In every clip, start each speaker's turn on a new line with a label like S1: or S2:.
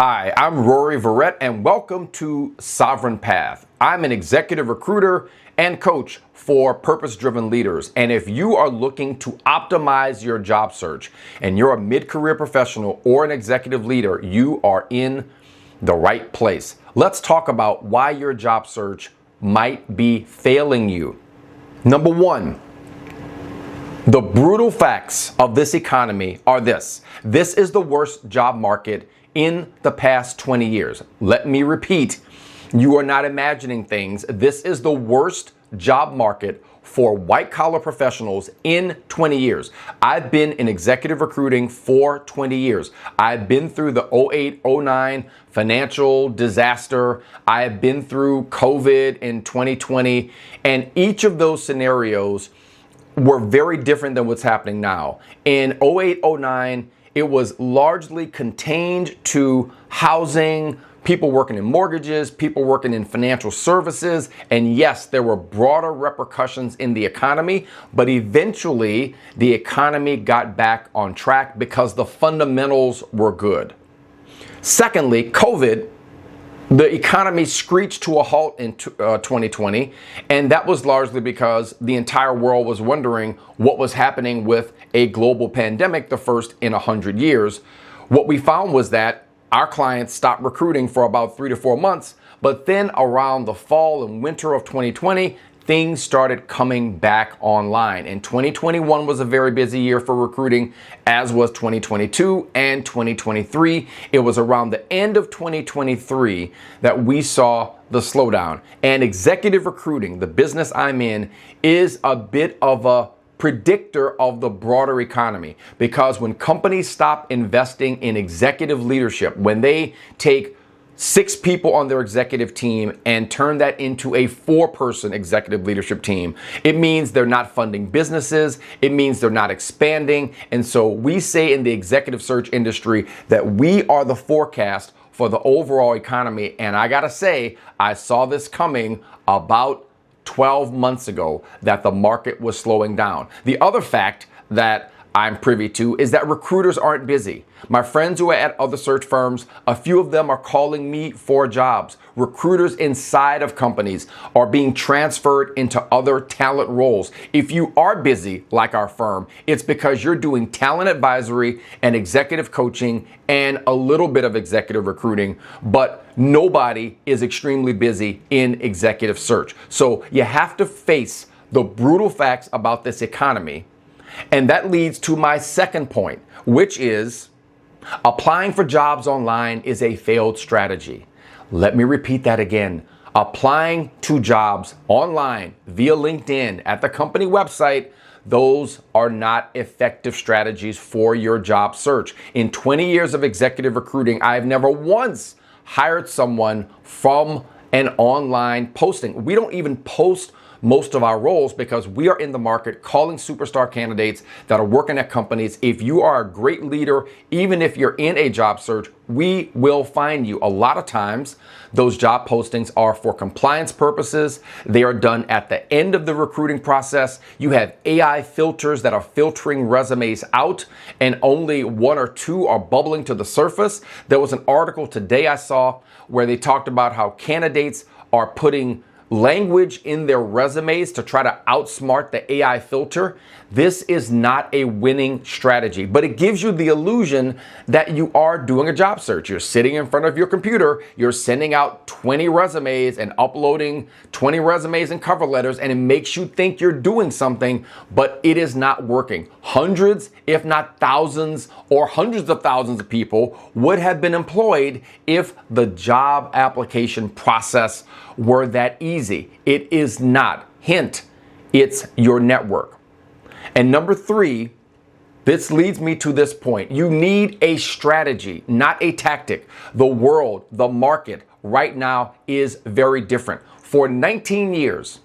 S1: Hi, I'm Rory Verrett, and welcome to Sovereign Path. I'm an executive recruiter and coach for purpose-driven leaders. And if you are looking to optimize your job search and you're a mid-career professional or an executive leader, you are in the right place. Let's talk about why your job search might be failing you. Number one, the brutal facts of this economy are this. This is the worst job market in the past 20 years. Let me repeat, you are not imagining things. This is the worst job market for white-collar professionals in 20 years. I've been in executive recruiting for 20 years. I've been through the 08, 09 financial disaster. I've been through COVID in 2020, and each of those scenarios were very different than what's happening now. In 08, 09, it was largely contained to housing, people working in mortgages, people working in financial services. And yes, there were broader repercussions in the economy, but eventually the economy got back on track because the fundamentals were good. Secondly, COVID, the economy screeched to a halt in 2020, and that was largely because the entire world was wondering what was happening with a global pandemic, the first in 100 years. What we found was that our clients stopped recruiting for about 3 to 4 months, but then around the fall and winter of 2020, things started coming back online. And 2021 was a very busy year for recruiting, as was 2022 and 2023. It was around the end of 2023 that we saw the slowdown. And executive recruiting, the business I'm in, is a bit of a predictor of the broader economy, because when companies stop investing in executive leadership, when they take 6 people on their executive team and turn that into a 4-person executive leadership team, it means they're not funding businesses. It means they're not expanding. And so we say in the executive search industry that we are the forecast for the overall economy. And I gotta say, I saw this coming about 12 months ago, that the market was slowing down. The other fact that I'm privy to is that recruiters aren't busy. My friends who are at other search firms, a few of them are calling me for jobs. Recruiters inside of companies are being transferred into other talent roles. If you are busy like our firm, it's because you're doing talent advisory and executive coaching and a little bit of executive recruiting, but nobody is extremely busy in executive search. So you have to face the brutal facts about this economy. And that leads to my second point, which is applying for jobs online is a failed strategy. Let me repeat that again. Applying to jobs online via LinkedIn at the company website, those are not effective strategies for your job search. In 20 years of executive recruiting, I've never once hired someone from an online posting. We don't even post most of our roles because we are in the market calling superstar candidates that are working at companies. If you are a great leader, even if you're in a job search, we will find you. A lot of times, those job postings are for compliance purposes. They are done at the end of the recruiting process. You have AI filters that are filtering resumes out, and only 1 or 2 are bubbling to the surface. There was an article today I saw where they talked about how candidates are putting language in their resumes to try to outsmart the AI filter. This is not a winning strategy, but it gives you the illusion that you are doing a job search. You're sitting in front of your computer, you're sending out 20 resumes and uploading 20 resumes and cover letters, and it makes you think you're doing something, but it is not working. Hundreds, if not thousands or hundreds of thousands of people would have been employed if the job application process were that easy. It is not. Hint, it's your network. And number 3, this leads me to this point. You need a strategy, not a tactic. The world, the market right now is very different. For 19 years,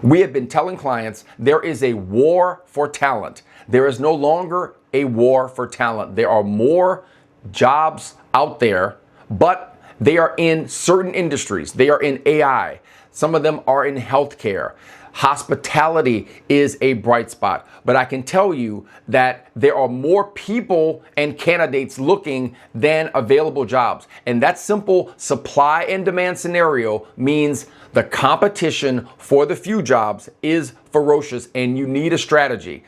S1: we have been telling clients there is a war for talent. There is no longer a war for talent. There are more jobs out there, but they are in certain industries. They are in AI. Some of them are in healthcare. Hospitality is a bright spot. But I can tell you that there are more people and candidates looking than available jobs. And that simple supply and demand scenario means the competition for the few jobs is ferocious and you need a strategy.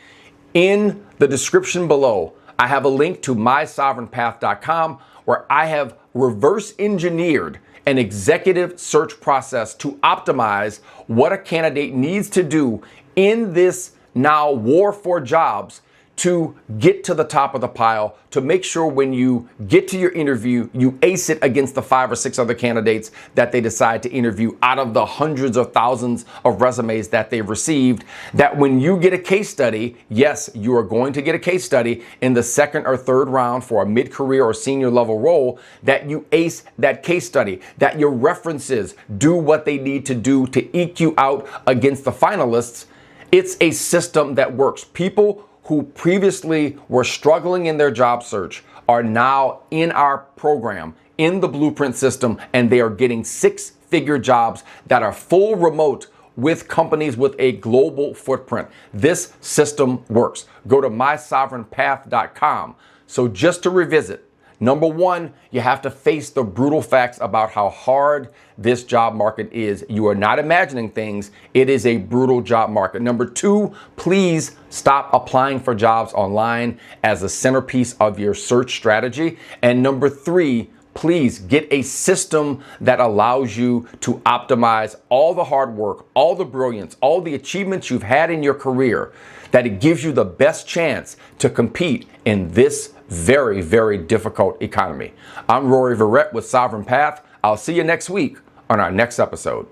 S1: In the description below, I have a link to mysovereignpath.com where I have reverse engineered an executive search process to optimize what a candidate needs to do in this now war for jobs to get to the top of the pile, to make sure when you get to your interview, you ace it against the 5 or 6 other candidates that they decide to interview out of the hundreds of thousands of resumes that they've received. That when you get a case study, yes, you are going to get a case study in the second or third round for a mid-career or senior level role, that you ace that case study, that your references do what they need to do to eke you out against the finalists. It's a system that works. People who previously were struggling in their job search are now in our program, in the Blueprint system, and they are getting 6-figure jobs that are full remote with companies with a global footprint. This system works. Go to mysovereignpath.com. So just to revisit, number one, you have to face the brutal facts about how hard this job market is. You are not imagining things. It is a brutal job market. Number two, please stop applying for jobs online as a centerpiece of your search strategy. And number three, please get a system that allows you to optimize all the hard work, all the brilliance, all the achievements you've had in your career, that it gives you the best chance to compete in this very, very difficult economy. I'm Rory Verrett with Sovereign Path. I'll see you next week on our next episode.